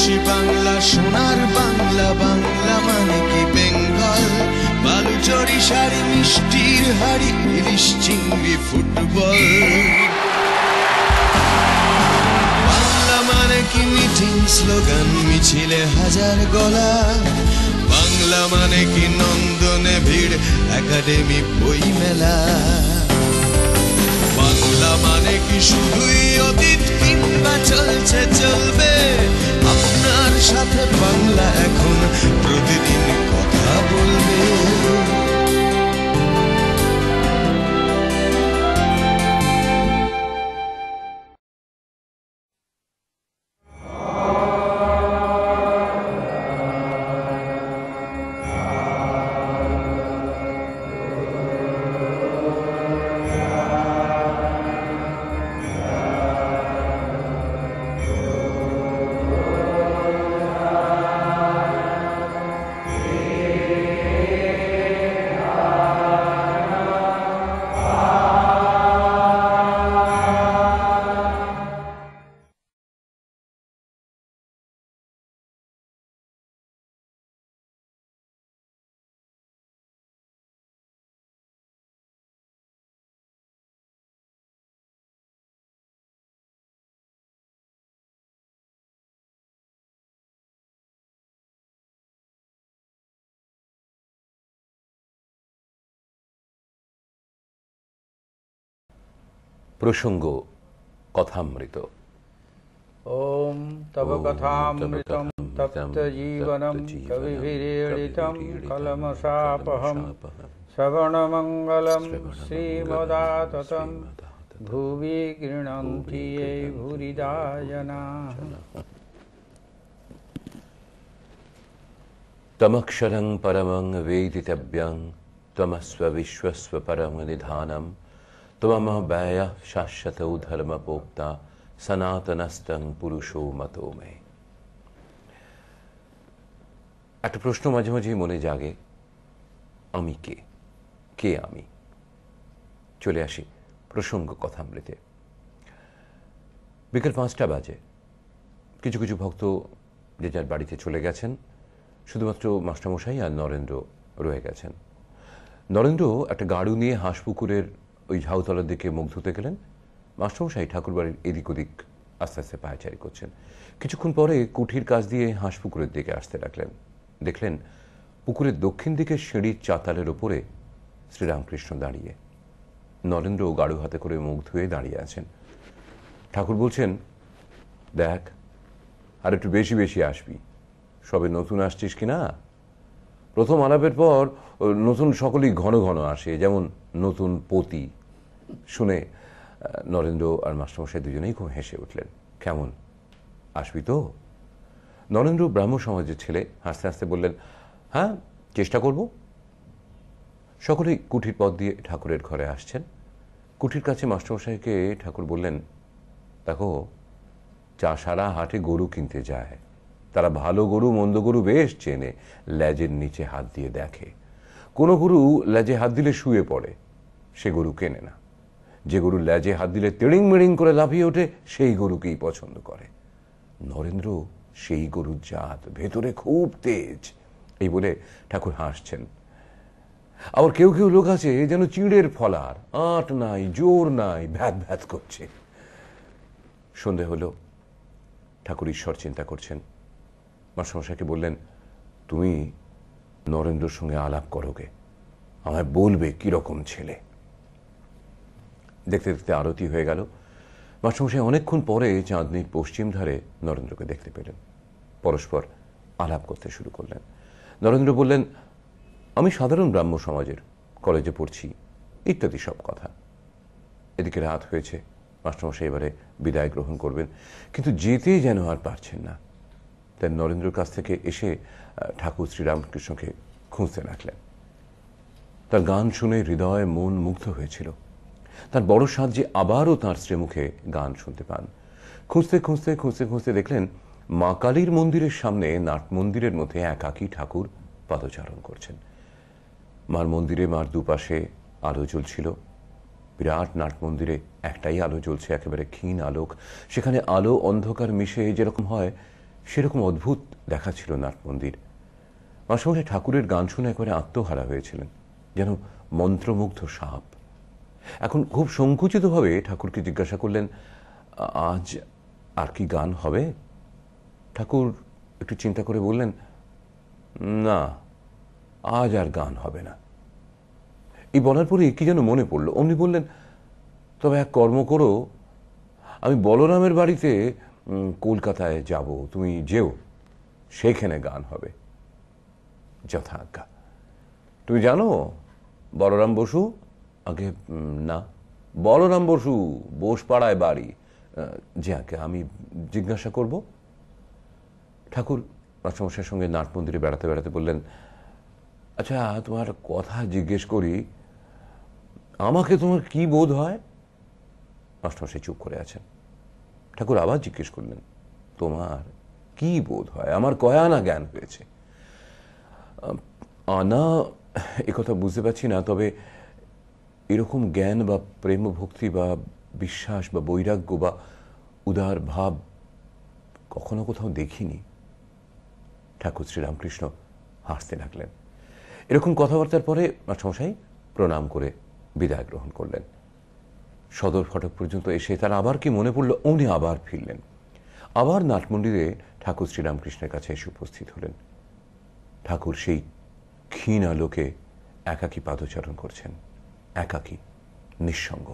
আকাশী বাংলা, সোনার বাংলা, বাংলা মানে কি বেঙ্গল। বালুচরি শাড়ি, মিষ্টির হাড়ি, ইলিশ চিংড়ি, ফুটবল। বাংলা মানে কি মিটিং, স্লোগান, মিছিলে হাজার গলা। বাংলা মানে কি নন্দনে ভিড়, একাডেমি বই মেলা। বাংলা মানে কি শুধুই অতীত কিংবা চলছে চলবে। আপনার সাথে বাংলা এখন প্রতিদিন কথা বলবে। প্রসঙ্গ কথামৃত। ওম তব কথামৃতম তপ্ত জীবনম কবিভিরেড়িতম কলমশাপহম শ্রবণমঙ্গলম শ্রীমদাততম ভুবি গৃণন্তি য়ে ভূরিদা জনাঃ। তমক্ষরং পরমং বেদিতব্যং ত্বমস্ব বিশ্বস্ব পরম নিধানম ত্বমম ব্যয় শাশ্বত ধর্মপোক্তা সনাতনস্তং পুরুষো মতো মে। একটা প্রশ্ন মাঝে মাঝে মনে জাগে, আমি কে? কে আমি? চলে আসি প্রসঙ্গ কথামৃতে। বিকেল 5টা বাজে। কিছু কিছু ভক্ত যে যার বাড়িতে চলে গেছেন, শুধুমাত্র মাস্টারমশাই আর নরেন্দ্র রয়ে গেছেন। নরেন্দ্র একটা গাড়ু নিয়ে হাঁসপুকুরের ওই ঝাউতলার দিকে মুখ ধুতে গেলেন। মাস্টারমশাই ঠাকুরবাড়ির এদিক ওদিক আস্তে আস্তে পায়চারি করছেন। কিছুক্ষণ পরে কুঠির কাছ দিয়ে হাঁসপুকুরের দিকে আসতে লাগলেন। দেখলেন পুকুরের দক্ষিণ দিকের সিঁড়ির চাতালের ওপরে শ্রীরামকৃষ্ণ দাঁড়িয়ে। নরেন্দ্র গাড়ু হাতে করে মুখ ধুয়ে দাঁড়িয়ে আছেন। ঠাকুর বলছেন, দেখ আর একটু বেশি বেশি আসবি, সবে নতুন আসছিস কিনা। প্রথম আলাপের পর নতুন সকলেই ঘন ঘন আসে, যেমন নতুন পতি। শুনে নরেন্দ্র আর মাস্টারমশাই দুজনেই খুব হেসে উঠলেন। কেমন, আসবি তো? নরেন্দ্র ব্রাহ্ম সমাজের ছেলে, হাসতে হাসতে বললেন, হ্যাঁ চেষ্টা করব। সকলেই কুঠির পথ দিয়ে ঠাকুরের ঘরে আসছেন। কুঠির কাছে মাস্টারমশাইকে ঠাকুর বললেন, দেখো চাষারা হাটে গরু কিনতে যায়, তারা ভালো গরু মন্দ গরু বেশ চেনে, লেজের নিচে হাত দিয়ে দেখে। কোনো গরু লেজে হাত দিলে শুয়ে পড়ে, সে গরু কেনে না। যে গরু লেজে হাত দিলে তেড়িং মেড়িং করে লাফিয়ে ওঠে, সেই গরুকেই পছন্দ করে। নরেন্দ্র সেই গরুর জাত, ভেতরে খুব তেজ। এই বলে ঠাকুর হাসছেন। আবার কেউ কেউ লোক আছে যেন চিড়ের ফলার, আঁট নাই, জোর নাই, ভ্যাত ভ্যাত করছে। সন্ধে হলো, ঠাকুর ঈশ্বর চিন্তা করছেন। মাস্টারমশাইকে বললেন, তুমি নরেন্দ্রর সঙ্গে আলাপ করোগে, আমায় বলবে কিরকম ছেলে। দেখতে দেখতে আরতি হয়ে গেল। মাস্টারমশাই অনেকক্ষণ পরে চাঁদনির পশ্চিম ধারে নরেন্দ্রকে দেখতে পেলেন। পরস্পর আলাপ করতে শুরু করলেন। নরেন্দ্র বললেন, আমি সাধারণ ব্রাহ্ম সমাজের, কলেজে পড়ছি, ইত্যাদি সব কথা। এদিকে রাত হয়েছে, মাস্টারমশাই এবারে বিদায় গ্রহণ করবেন, কিন্তু যেতে যেন আর পারছেন না। তাই নরেন্দ্রের কাছ থেকে এসে ঠাকুর শ্রীরামকৃষ্ণকে খুঁজতে লাগলেন। তার গান শুনে হৃদয় মন মুগ্ধ হয়েছিল। তার বড় সাধ যে আবারও তাঁর শ্রীমুখে গান শুনতে পান। খুঁজতে খুঁজতে খুঁজতে খুঁজতে দেখলেন মা কালীর মন্দিরের সামনে নাট মন্দিরের মধ্যে একাকী ঠাকুর পদচারণ করছেন। মার মন্দিরে মার দুপাশে আলো জ্বলছিল। বিরাট নাট মন্দিরে একটাই আলো জ্বলছে, একেবারে ক্ষীণ আলোক। সেখানে আলো অন্ধকার মিশে যেরকম হয়, সেরকম অদ্ভুত দেখাচ্ছিল নাট মন্দির। মাস্টারমশাই ঠাকুরের গান শুনে একবারে আত্মহারা হয়েছিলেন, যেন মন্ত্রমুগ্ধ সাপ। এখন খুব সংকুচিতভাবে ঠাকুরকে জিজ্ঞাসা করলেন, আজ আর কি গান হবে? ঠাকুর একটু চিন্তা করে বললেন, না, আজ আর গান হবে না। এই বলার পরে কি যেন মনে পড়ল, অমনি বললেন, তবে এক কর্ম করো, আমি বলরামের বাড়িতে কলকাতায় যাব, তুমি যেও, সেইখানে গান হবে। যথাজ্ঞা। তুমি জানো বলরাম বসু? আগে না। বলরাম বসু বোসপাড়ায় বাড়ি। যে আগে আমি জিজ্ঞাসা করব। ঠাকুর মাস্টারমশাইয়ের সঙ্গে নাট মন্দিরে বেড়াতে বেড়াতে বললেন, আচ্ছা তোমার কথা জিজ্ঞেস করি, আমাকে তোমার কি বোধ হয়? মাস্টারমশাই চুপ করে আছেন। ঠাকুর আবার জিজ্ঞেস করলেন, তোমার কি বোধ হয়? আমার কয় আনা জ্ঞান হয়েছে? আনা একথা বুঝতে পারছি না, তবে এরকম জ্ঞান বা প্রেম ভক্তি বা বিশ্বাস বা বৈরাগ্য বা উদার ভাব কখনো কোথাও দেখিনি। ঠাকুর শ্রীরামকৃষ্ণ হাসতে লাগলেন। এরকম কথাবার্তার পরে মাস্টারমশাই প্রণাম করে বিদায় গ্রহণ করলেন। সদর ফটক পর্যন্ত এসে তার আবার কি মনে পড়ল, উনি আবার ফিরলেন। আবার নাটমন্দিরে ঠাকুর শ্রীরামকৃষ্ণের কাছে এসে উপস্থিত হলেন। ঠাকুর সেই ক্ষীণ আলোকে একাকী পাদচারণ করছেন, একাকী, নিঃসঙ্গ।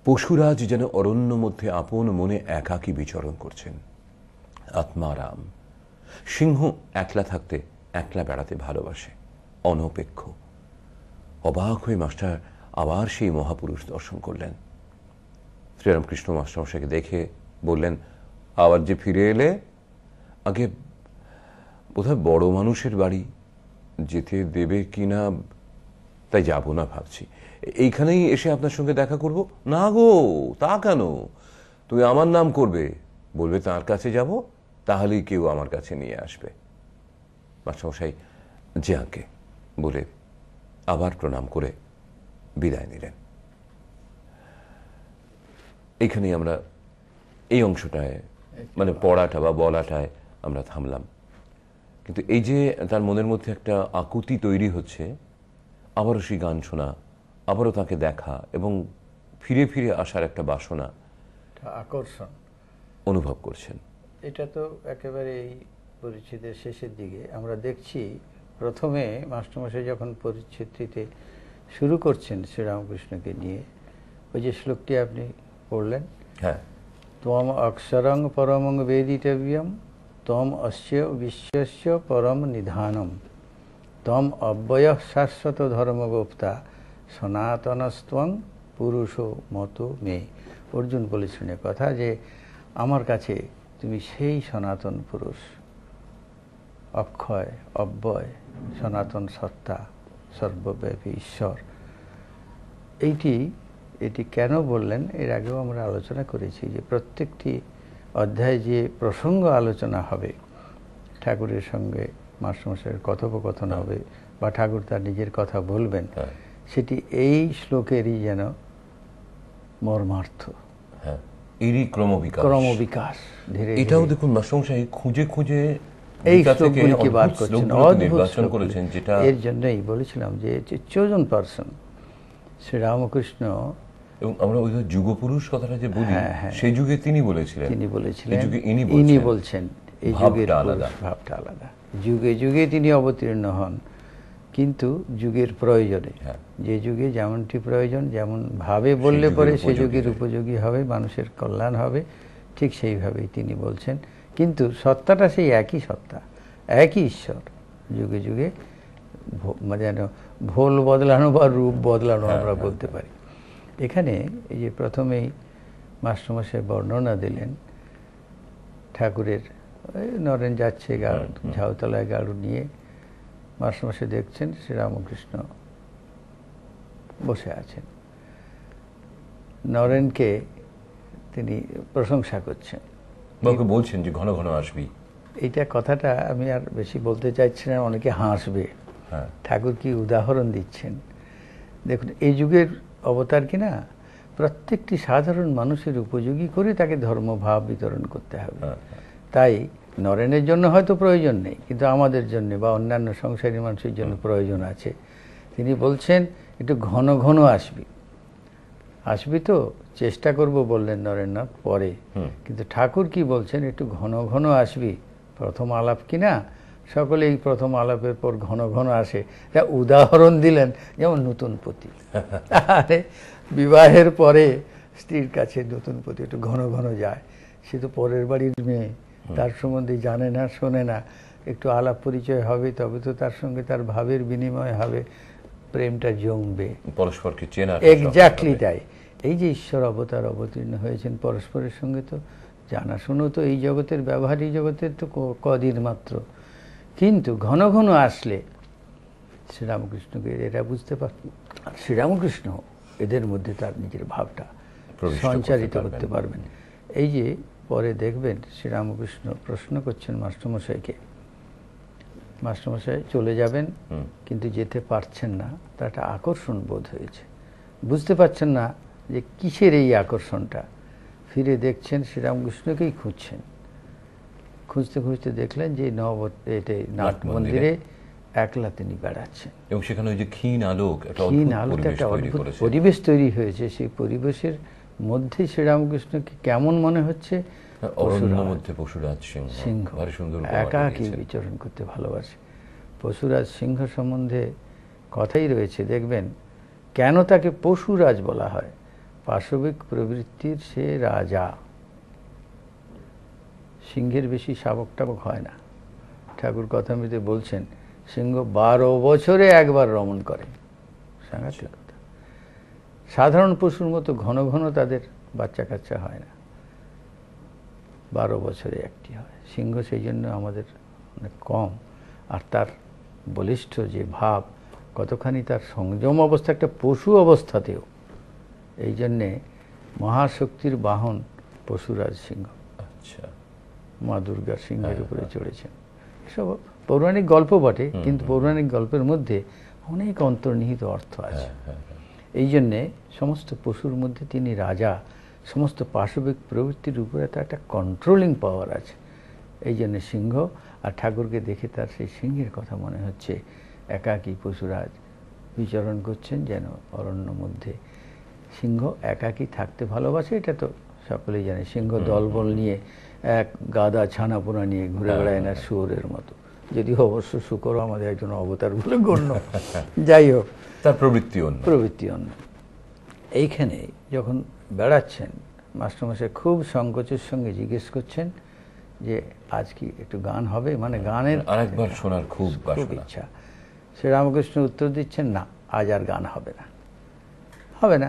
পশুরাজ যেন অরণ্য মধ্যে আপন মনে একাকী বিচরণ করছেন। আত্মারাম। সিংহ একলা থাকতে একলা বেড়াতে ভালোবাসে, অনপেক্ষ। অবাক হয়ে মাস্টার আবার সেই মহাপুরুষ দর্শন করলেন। শ্রীরামকৃষ্ণ মাস্টারমশাইকে দেখে বললেন, আবার যে ফিরে এলে? আগে বোধহয় বড় মানুষের বাড়ি, যেতে দেবে কিনা তাই যাব না ভাবছি, এইখানেই এসে আপনার সঙ্গে দেখা করব। না গো, তা কেন? তুমি আমার নাম করবে, বলবে তার কাছে যাব, তাহলেই কেউ আমার কাছে নিয়ে আসবে। মাস্টারমশাই যে আঁকে বলে আবার প্রণাম করে বিদায় নিলেন। এইখানেই আমরা এই অংশটায় মানে পড়াটা বা বলাটায় আমরা থামলাম। কিন্তু এই যে তার মনের মধ্যে একটা আকুতি তৈরি হচ্ছে, আবারও সেই গান শোনা, আবারও তাকে দেখা এবং ফিরে ফিরে আসার একটা বাসনা, আকর্ষণ অনুভব করছেন। এটা তো একেবারে এই পরিচ্ছেদের শেষের দিকে আমরা দেখছি। প্রথমে মাস্টারমশাই যখন পরিচ্ছেদটিতে শুরু করছেন শ্রীরামকৃষ্ণকে নিয়ে, ওই যে শ্লোকটি আপনি পড়লেন, হ্যাঁ, ত্বম অক্ষরং পরমং বেদিতব্যম ত্বম অস্য বিশ্বস্য পরম নিধানম ত্বম অব্যয়ঃ শাশ্বত ধর্মগুপ্তা সনাতনস্ত্বং পুরুষ মতো মে। অর্জুন বলেছেন কথা যে আমার কাছে তুমি সেই সনাতন পুরুষ, অক্ষয় অব্যয় সনাতন সত্তা, সর্বব্যাপী ঈশ্বর। এটি কেন বললেন এর আগেও আমরা আলোচনা করেছি যে প্রত্যেকটি অধ্যায়ে যে প্রসঙ্গ আলোচনা হবে, ঠাকুরের সঙ্গে মাস্টারমশাইয়ের কথোপকথন হবে বা ঠাকুর তার নিজের কথা বলবেন, সেটি এই শ্লোকেরই যেন মর্মার্থ। হ্যাঁ, এরই ক্রমবিকাশ ধীরে এটাও দেখুন মাস্টারমশাই খুঁজে খুঁজে এই শ্লোকগুলিকে বার করছেন, নির্বাচন করেছেন, যেটা এর জন্যই বলেছিলাম যে চোজন পারসন শ্রীরামকৃষ্ণ। এবং আমরা ওই যুগপুরুষ কথাটা যে বলি, সেই যুগে তিনি বলেছিলেন, ইনি বলছেন এই যুগের ভাবটা আলাদা। যুগে যুগে তিনি অবতীর্ণ হন, কিন্তু যুগের প্রয়োজনে, যে যুগে যেমনটি প্রয়োজন, যেমন ভাবে বললে পরে সে যুগের উপযোগী হবে, মানুষের কল্যাণ হবে, ঠিক সেইভাবেই তিনি বলছেন। কিন্তু সত্তাটা সেই একই সত্তা, একই ঈশ্বর। যুগে যুগে যেন ভোল বদলানো বা রূপ বদলানো আমরা বলতে পারি। এখানে এই যে প্রথমেই মাস্টারমশাই বর্ণনা দিলেন ঠাকুরের, নরেন যাচ্ছে ঝাউতলায় গাড়ু নিয়ে, মাস্টারমশাই দেখছেন শ্রীরামকৃষ্ণ বসে আছেন, নরেনকে তিনি প্রশংসা করছেন, বলছেন যে ঘন ঘন আসবি। এইটা কথাটা আমি আর বেশি বলতে চাইছি না, অনেকে হাসবে। ঠাকুর কি উদাহরণ দিচ্ছেন দেখুন। এই যুগের অবতার কিনা প্রত্যেকটি সাধারণ মানুষের উপযোগী করে তাকে ধর্মভাব বিতরণ করতে হবে। তাই নরেনের জন্য হয়তো প্রয়োজন নেই, কিন্তু আমাদের জন্য বা অন্যান্য সংসারী মানুষের জন্য প্রয়োজন আছে। তিনি বলছেন একটু ঘন ঘন আসবি। আসবি তো? চেষ্টা করব বললেন নরেন্দ্রনাথ পরে, কিন্তু ঠাকুর কি বলছেন, একটু ঘন ঘন আসবি। প্রথম আলাপ কিনা, সকলে এই প্রথম আলাপের পর ঘন ঘন আসে। যা উদাহরণ দিলেন, যেমন নতুন পতি, আরে বিবাহের পরে স্ত্রীর কাছে নতুন পতি একটু ঘন ঘন যায়। সে তো পরের বাড়ির মেয়ে, তার সম্বন্ধে জানে না, শোনে না। একটু আলাপ পরিচয় হবে, তবে তো তার সঙ্গে তার ভাবের বিনিময় হবে, প্রেমটা জমবে, পরস্পরকে চেনা। এক্স্যাক্টলি তাই। এই যে ঈশ্বর অবতার অবতীর্ণ হয়েছেন পরস্পরের সঙ্গে, তো জানাশুনো তো এই জগতের, ব্যবহারিক জগতের তো কদিন মাত্র, কিন্তু ঘন ঘন আসলে শ্রীরামকৃষ্ণকে এরা বুঝতে পারত। শ্রীরামকৃষ্ণ এদের মধ্যে তার নিজের ভাবটা সঞ্চারিত করতে পারবেন। এই যে পরে দেখবেন শ্রীরামকৃষ্ণ প্রশ্ন করছেন মাস্টারমশাইকে, মাস্টারমশাই চলে যাবেন, কিন্তু যেতে পারছেন না, তার একটা আকর্ষণ বোধ হয়েছে, বুঝতে পারছেন না যে কিসের এই আকর্ষণটা। ফিরে দেখছেন শ্রীরামকৃষ্ণকেই খুঁজছেন, খুঁজতে খুঁজতে দেখলেন যে নাট মন্দিরে একলা তিনি বেড়াচ্ছেন, এবং সেখানে ওই যে ক্ষীণ আলোক, একটা অদ্ভুত পরিবেশ তৈরি হয়েছে। সেই পরিবেশের মধ্যে শ্রীরামকৃষ্ণকে কেমন মনে হচ্ছে, পশুরাজ সিংহ একাকী বিচরণ করতে ভালোবাসে। পশুরাজ সিংহ সম্বন্ধে কথাই রয়েছে, দেখবেন কেন তাকে পশুরাজ বলা হয়। পাশবিক প্রবৃত্তির সে রাজা, সিংহের বেশি শাবক টাবক হয় না। ঠাকুর কথামৃতে বলছেন সিংহ 12 বছরে একবার রমণ করে, সাংঘাতিক কথা। সাধারণ পশুর মতো ঘন ঘন তাদের বাচ্চা কাচ্চা হয় না, 12 বছরে একটি হয়। সিংহ সেই জন্য আমাদের অনেক কম। আর তার বলিষ্ঠ যে ভাব, কতখানি তার সংযম অবস্থা একটা পশু অবস্থাতেও। এই জন্যে মহাশক্তির বাহন পশুরাজ সিংহ। আচ্ছা, মা দুর্গা সিংহের উপরে চড়েছেন। এসব পৌরাণিক গল্প বটে, কিন্তু পৌরাণিক গল্পের মধ্যে অনেক অন্তর্নিহিত অর্থ আছে। এই জন্যে সমস্ত পশুর মধ্যে তিনি রাজা, সমস্ত পাশবিক প্রবৃত্তির উপরে তার একটা কন্ট্রোলিং পাওয়ার আছে। এই জন্যে সিংহ, আর ঠাকুরকে দেখে তার সেই সিংহের কথা মনে হচ্ছে। একাকী পশুরাজ বিচরণ করছেন যেন অরণ্য মধ্যে। সিংহ একাকী থাকতে ভালোবাসে, এটা তো সকলেই জানে। সিংহ দলবল নিয়ে, এক গাদা ছানাপোনা নিয়ে ঘুরে বেড়ায় না শুয়োরের মতো, যদিও অবশ্য শুকর আমাদের একজন অবতার বলে গণ্য। যাই হোক, তার প্রবৃত্তি অন্য। এইখানে যখন বেড়াচ্ছেন, মাস্টারমশাই খুব সংকোচের সঙ্গে জিজ্ঞেস করছেন যে আজ কি একটু গান হবে, মানে গানের আরেকবার শোনার খুব ইচ্ছা। শ্রীরামকৃষ্ণ উত্তর দিচ্ছেন, না, আজ আর গান হবে না, হবে না।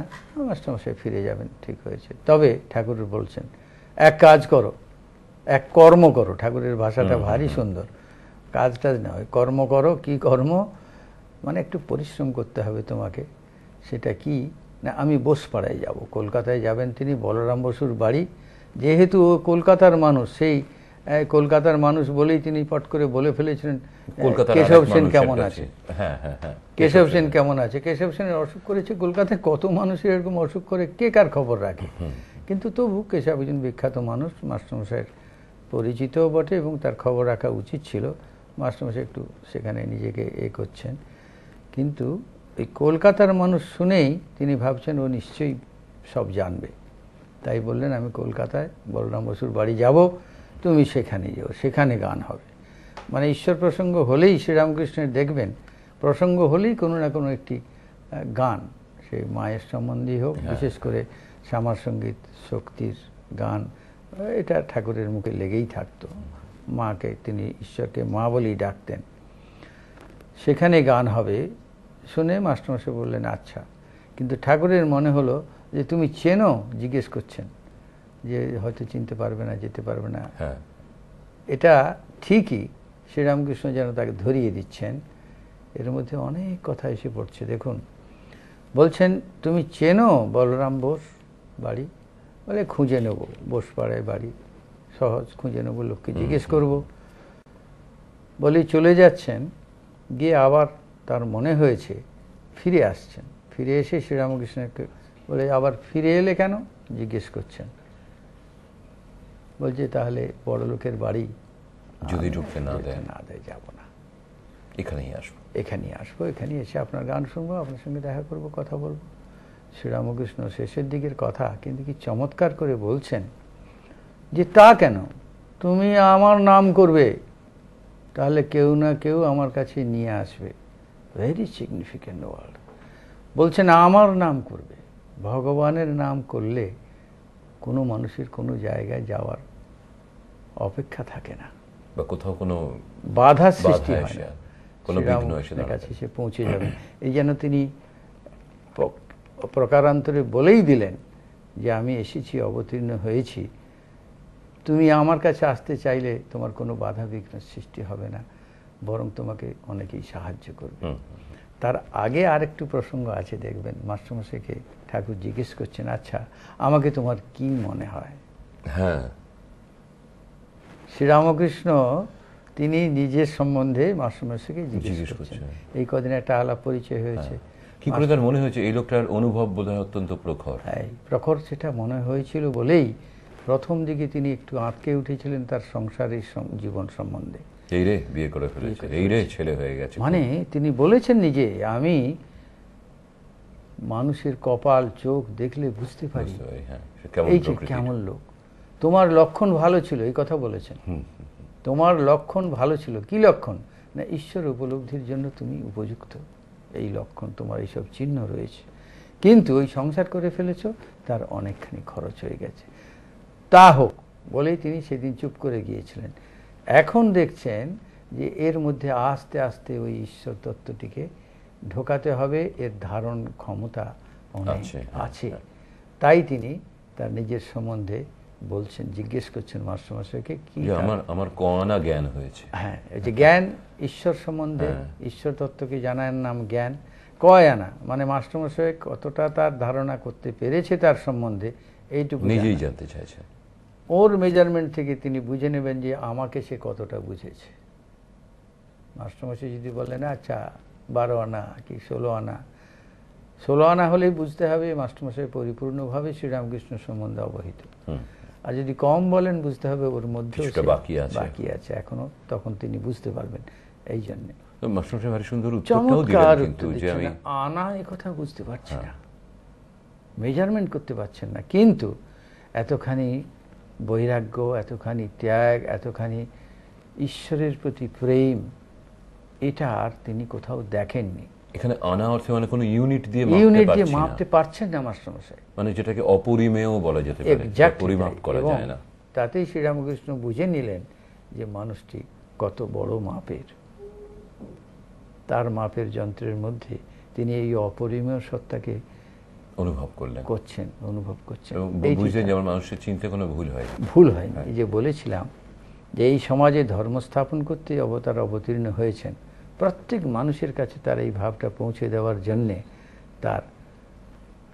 মাস্টারমশাই ফিরে যাবেন, ঠিক হয়েছে। তবে ঠাকুর বলছেন এক কাজ করো, এক কর্ম করো। ঠাকুরের ভাষাটা ভারী সুন্দর। কাজটা নয়, কর্ম করো। কি কর্ম? মানে একটু পরিশ্রম করতে হবে তোমাকে। সেটা কি না, আমি বোসপাড়ায় যাব। কলকাতায় যাবেন তিনি, বলরাম বসুর বাড়ি। যেহেতু ও কলকাতার মানুষ, সেই কলকাতার মানুষ বলেই তিনি পট করে বলে ফেলেছিলেন কেশব সেন কেমন আছে। কেশব সেন কেমন আছে? কেশব সেনের অসুখ করেছে। কলকাতায় কত মানুষের এরকম অসুখ করে, কে কার খবর রাখে? কিন্তু তবু কেশব একজন বিখ্যাত মানুষ, মাস্টারমশাইয়ের পরিচিতও বটে, এবং তার খবর রাখা উচিত ছিল। মাস্টারমশাই একটু সেখানে নিজেকে করছেন। কিন্তু এই কলকাতার মানুষ শুনেই তিনি ভাবছেন ও নিশ্চয়ই সব জানবে। তাই বললেন, আমি কলকাতায় বলরাম বসুর বাড়ি যাব, তুমি সেখানে যাও, সেখানে গান হবে। মানে ঈশ্বর প্রসঙ্গ হলেই শ্রীরামকৃষ্ণের দেখবেন, প্রসঙ্গ হলেই কোনো না কোনো একটি গান, সেই মায়ের সম্বন্ধেই হোক, বিশেষ করে শ্যামার সঙ্গীত, শক্তির গান, এটা ঠাকুরের মুখে লেগেই থাকতো। মাকে তিনি ঈশ্বরকে মা বলেই ডাকতেন। সেখানে গান হবে শুনে মাস্টারমশাই বললেন আচ্ছা। কিন্তু ঠাকুরের মনে হলো যে তুমি চেনো, জিজ্ঞেস করছেন যে হয়তো চিনতে পারবে না, যেতে পারবে না। এটা ঠিকই, শ্রীরামকৃষ্ণ যেন তাকে ধরিয়ে দিচ্ছেন। এর মধ্যে অনেক কথা এসে পড়ছে। দেখুন, বলছেন তুমি চেনো বলরাম বোস বাড়ি? বলে খুঁজে নেব, বোসপাড়ায় বাড়ি, সহজ, খুঁজে নেব, লোককে জিজ্ঞেস করব। বলি চলে যাচ্ছেন, গিয়ে আবার তার মনে হয়েছে ফিরে আসছেন। ফিরে এসে শ্রীরামকৃষ্ণকে বলে আবার ফিরে এলে কেন জিজ্ঞেস করছেন। বলছে তাহলে বড় লোকের বাড়ি, যদি ঢুকতে না দেয় যাব না, এখানেই আসবো, এখানে এসে আপনার গান শুনবো, আপনার সঙ্গে দেখা করব, কথা বলবো। শ্রীরামকৃষ্ণ শেষের দিকের কথা কিন্তু কি চমৎকার করে বলছেন যে তা কেন, তুমি আমার নাম করবে, তাহলে কেউ না কেউ আমার কাছে নিয়ে আসবে। Very significant word. বলছেন আমার নাম করবে। ভগবানের নাম করলে কোনো মানুষের কোনো জায়গায় যাওয়ার অপেক্ষা থাকে না, বা কোথাও কোনো বাধা সৃষ্টি হয় না, কোনো বিঘ্ন এসে কাছে সে পৌঁছে যাবে। এই যেন তিনি প্রকারান্তরে বলেই দিলেন যে আমি এসেছি, অবতীর্ণ হয়েছি, তুমি আমার কাছে আসতে চাইলে তোমার কোনো বাধা বিঘ্ন সৃষ্টি হবে না, বরং তোমাকে অনেকেই সাহায্য করবে। তার আগে আরেকটু প্রসঙ্গ আছে, দেখবেন মাস্টারমশাইকে ঠাকুর জিজ্ঞেস করছেন, আচ্ছা আমাকে তোমার কি মনে হয়? হ্যাঁ, শ্রীরামকৃষ্ণ তিনি নিজের সম্বন্ধে মাস্টারমশাইকে জিজ্ঞেস করছেন। এই কদিন একটা আলাপ পরিচয় হয়েছে। কি করে তার মনে হয়েছে এই লোকটার অনুভব বোধহয় অত্যন্ত প্রখর? হ্যাঁ, প্রখর সেটা মনে হয়েছিল বলেই প্রথম দিকে তিনি একটু আটকে উঠেছিলেন তার সংসারের জীবন সম্বন্ধে। এই রে বিয়ে করে ফেলেছে, এই রে ছেলে হয়ে গেছে। মানে তিনি বলেছেন নিজে, আমি মানুষের কপাল চোখ দেখলে বুঝতে পারি এই যে কেমন লোক। তোমার লক্ষণ ভালো ছিল, এই কথা বলেছেন। তোমার লক্ষণ ভালো ছিল। কি লক্ষণ? না, ঈশ্বর উপলব্ধির জন্য তুমি উপযুক্ত, এই লক্ষণ, তোমার এইসব চিহ্ন রয়েছে। কিন্তু ওই সংসার করে ফেলেছ, তার অনেকখানি খরচ হয়ে গেছে। তা হোক বলেই তিনি সেদিন চুপ করে গিয়েছিলেন। এখন দেখছেন যে এর মধ্যে আস্তে আস্তে ওই ঈশ্বর তত্ত্বটিকে ঢোকাতে হবে, এর ধারণ ক্ষমতা অনেক আছে। তাই তিনি তার নিজের সম্বন্ধে বলছেন, জিজ্ঞেস করছেন মাস্টারমশাইকে, কি আমার কয়না জ্ঞান হয়েছে? হ্যাঁ, এই যে জ্ঞান ঈশ্বর সম্বন্ধে, ঈশ্বর তত্ত্বকে জানার নাম জ্ঞান। কয় আনা মানে মাস্টারমশাই কতটা তার ধারণা করতে পেরেছে তার সম্বন্ধে, এইটুকু নিজেই জানতে চাইছে। ওর মেজারমেন্ট থেকে তিনি বুঝে নেবেন যে আমাকে সে কতটা বুঝেছে। মাস্টারমশাই যদি বলেন আচ্ছা 12 আনা কি 16 আনা, 16 আনা হলেই বুঝতে হবে মাস্টারমশাই পরিপূর্ণভাবে শ্রীরামকৃষ্ণ সম্বন্ধে অবহিত। আর যদি কম বলেন বুঝতে হবে ওর মধ্যে বাকি আছে এখনো, তখন তিনি বুঝতে পারবেন। এই জন্য মাস্টারমশাই ভারী সুন্দর উত্তরটাও দিলেন, কিন্তু যে আমি আনা এই কথা বুঝতে পারছি না, মেজারমেন্ট করতে পারছেন না, কিন্তু এতখানি বৈরাগ্য, এতখানি ত্যাগ, এতখানি ঈশ্বরের প্রতি প্রেম, এটা আর তিনি কোথাও দেখেননি। এখানে আনা অর্থে মানে কোনো ইউনিট দিয়ে মাপতে পারছেন না মাস্টারমশাই, মানে যেটাকে অপরিমেয় বলা যেতে পারে, পরিমাপ করা যায় না। তাতেই শ্রীরামকৃষ্ণ বুঝে নিলেন যে মানুষটি কত বড় মাপের। তার মাপের যন্ত্রের মধ্যে তিনি এই অপরিমেয় সত্তাকে অনুভব করছেন। বুঝলেন যেমন মানুষের চিন্তা কোনো ভুল হয়নি। এই যে বলেছিলাম যে এই সমাজে ধর্ম স্থাপন করতে অবতীর্ণ হয়েছেন, প্রত্যেক মানুষের কাছে তার এই ভাবটা পৌঁছে দেওয়ার জন্যে তার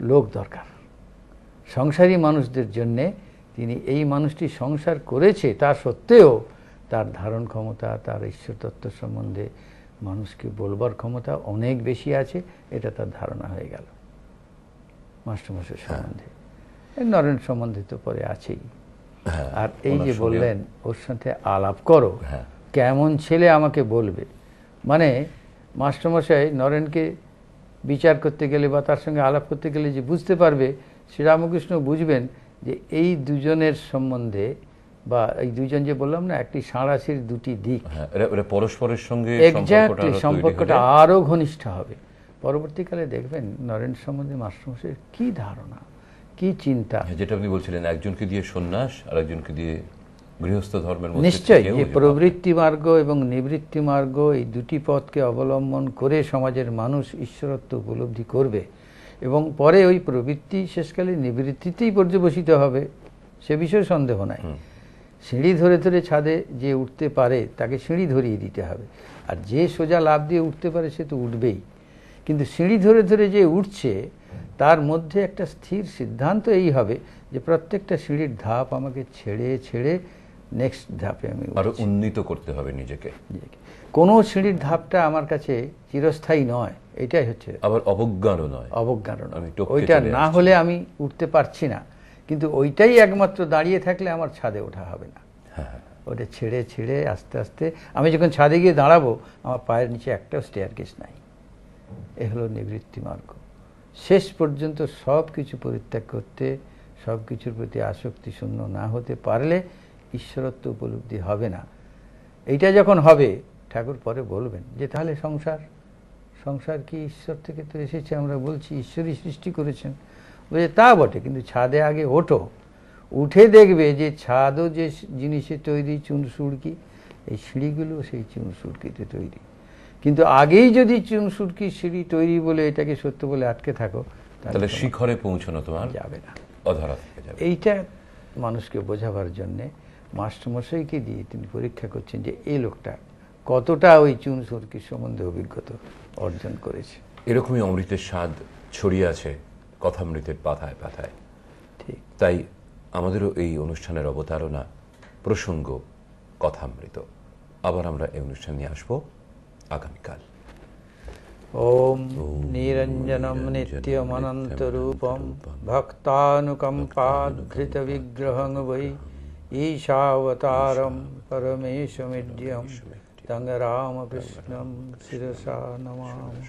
লোক দরকার। সংসারী মানুষদের জন্যে তিনি এই মানুষটি সংসার করেছে, তা সত্ত্বেও তার ধারণ ক্ষমতা, তার ঈশ্বর তত্ত্ব সম্বন্ধে মানুষকে বলবার ক্ষমতা অনেক বেশি আছে, এটা তার ধারণা হয়ে গেল মাস্টারমশাই সম্বন্ধে। নরেন সম্বন্ধে তো পরে আছেই। আর এই যে বললেন ওর সাথে আলাপ করো, কেমন ছেলে আমাকে বলবে, মানে মাস্টারমশাই নরেনকে বিচার করতে গেলে বা তার সঙ্গে আলাপ করতে গেলে যে বুঝতে পারবে, শ্রীরামকৃষ্ণ বুঝবেন যে এই দুজনের সম্বন্ধে, বা এই দুজন যে বললাম না, একটি সাঁড়াশির দুটি দিক, পরস্পরের সঙ্গে সম্পর্কটা আরো ঘনিষ্ঠ হবে। পরবর্তীকালে দেখবেন নরেন সম্বন্ধে মাস্টারমশাইয়ের কি ধারণা, কি চিন্তা। যেটা আপনি বলছিলেন, একজনকে দিয়ে সন্ন্যাস আর একজনকে দিয়ে গৃহস্থ ধর্মের মধ্যে, নিশ্চয়ই যে প্রবৃত্তি মার্গ এবং নিবৃত্তি মার্গ, এই দুটি পথকে অবলম্বন করে সমাজের মানুষ ঈশ্বরত্ব উপলব্ধি করবে, এবং পরে ওই প্রবৃত্তি শেষকালে নিবৃত্তিতেই পর্যবসিত হবে, সে বিষয়ে সন্দেহ নাই। সিঁড়ি ধরে ধরে ছাদে যে উঠতে পারে তাকে সিঁড়ি ধরিয়ে দিতে হবে, আর যে সোজা লাফ দিয়ে উঠতে পারে সে তো উঠবেই। কিন্তু সিঁড়ি ধরে ধরে যে উঠছে তার মধ্যে একটা স্থির সিদ্ধান্ত এই হবে যে প্রত্যেকটা সিঁড়ির ধাপ আমাকে ছেড়ে ছেড়ে নেক্সট ধাপে আমি আরো উন্নীত করতে হবে নিজেকে। কোনো সিঁড়ির ধাপটা আমার কাছে চিরস্থায়ী নয়, এটাই হচ্ছে। আবার অবজ্ঞারও নয়, ওইটা না হলে আমি উঠতে পারছি না, কিন্তু ওইটাই একমাত্র দাঁড়িয়ে থাকলে আমার ছাদে ওঠা হবে না। ওটা ছেড়ে ছেড়ে আস্তে আস্তে আমি যখন ছাদে গিয়ে দাঁড়াবো আমার পায়ের নিচে একটাও স্টেয়ার কেস নাই। এ হলো নিবৃত্তি মার্গ। শেষ পর্যন্ত সব কিছু পরিত্যাগ করতে, সব কিছুর প্রতি আসক্তি শূন্য না হতে পারলে ঈশ্বরত্ব উপলব্ধি হবে না। এইটা যখন হবে ঠাকুর পরে বলবেন যে তাহলে সংসার, সংসার কি ঈশ্বর থেকে তো এসেছে, আমরা বলছি ঈশ্বরই সৃষ্টি করেছেন। বলে তা বটে, কিন্তু ছাদে আগে ওঠো, উঠে দেখবে যে ছাদও যে জিনিসে তৈরি, চুন সুড়কি, এই সিঁড়িগুলো সেই চুন সুড়কিতে তৈরি। কিন্তু আগেই যদি চুন সুড়কি সিঁড়ি তৈরি বলে এটাকে সত্য বলে আটকে থাকো, তাহলে শিখরে পৌঁছানো তোমার যাবে না, অধরা থেকে যাবে। এইটা মানুষকে বোঝাবার জন্যে মাস্টারমশাইকে দিয়ে তিনি পরীক্ষা করছেন যে এই লোকটা কতটা ওই চুন সুড়কির সম্বন্ধে অভিজ্ঞতা অর্জন করেছে। এরকমই অমৃতের স্বাদ ছড়িয়ে আছে কথামৃতের পাতায় পাতায়। ঠিক তাই আমাদেরও এই অনুষ্ঠানের অবতারণা প্রসঙ্গ কথামৃত। আবার আমরা এই অনুষ্ঠান নিয়ে আসবো আগামীকাল। ওম নিরঞ্জনম নিত্যমনন্তরূপম ভক্তানুকম্পাধৃত বিগ্রহং বৈ ঈশাবতারম পরমেশমিড্যম তং রামকৃষ্ণম শিরসা নমামি।